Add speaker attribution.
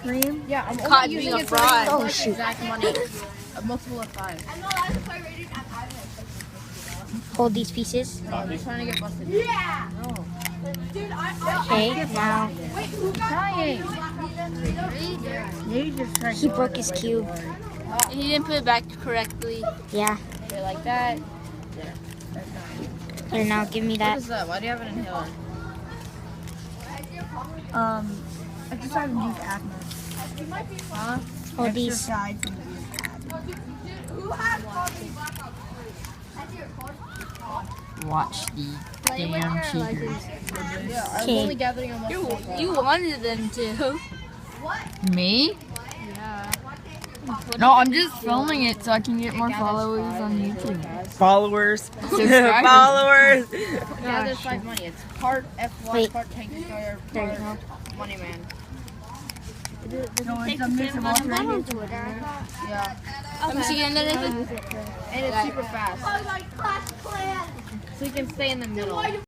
Speaker 1: cream?
Speaker 2: Yeah, I'm
Speaker 3: Caught
Speaker 2: only using
Speaker 3: being a
Speaker 2: it for
Speaker 3: fraud.
Speaker 1: Oh, shoot.
Speaker 2: exact money. A multiple of 5.
Speaker 1: Hold these pieces.
Speaker 2: I'm just trying to get busted.
Speaker 1: Okay, now
Speaker 2: Dying.
Speaker 1: he broke his cube.
Speaker 3: He didn't put it back correctly.
Speaker 1: Yeah.
Speaker 2: Okay, like that.
Speaker 1: Here, now give me
Speaker 2: What
Speaker 1: that.
Speaker 2: is that? Why do you have an inhaler?
Speaker 4: Exercise induced asthma.
Speaker 2: Huh?
Speaker 1: Hold these.
Speaker 4: Exercise induced asthma.
Speaker 5: Watch the damn cheaters.
Speaker 2: Yeah, I'm
Speaker 1: Okay.
Speaker 2: only gathering a multiple of 5.
Speaker 3: You wanted them to.
Speaker 5: Me?
Speaker 3: Yeah.
Speaker 5: No, I'm just filming it so I can get more followers on YouTube.
Speaker 6: Followers.
Speaker 5: Subscribers.
Speaker 6: Followers.
Speaker 2: Yeah, there's 5 money. It's part FY,
Speaker 1: Wait.
Speaker 2: part tank destroyer,
Speaker 1: There you
Speaker 2: part money man.
Speaker 4: No, it's a mix of all three.
Speaker 2: Yeah.
Speaker 3: Let me see another.
Speaker 2: And it's super fast. So you can stay in the middle.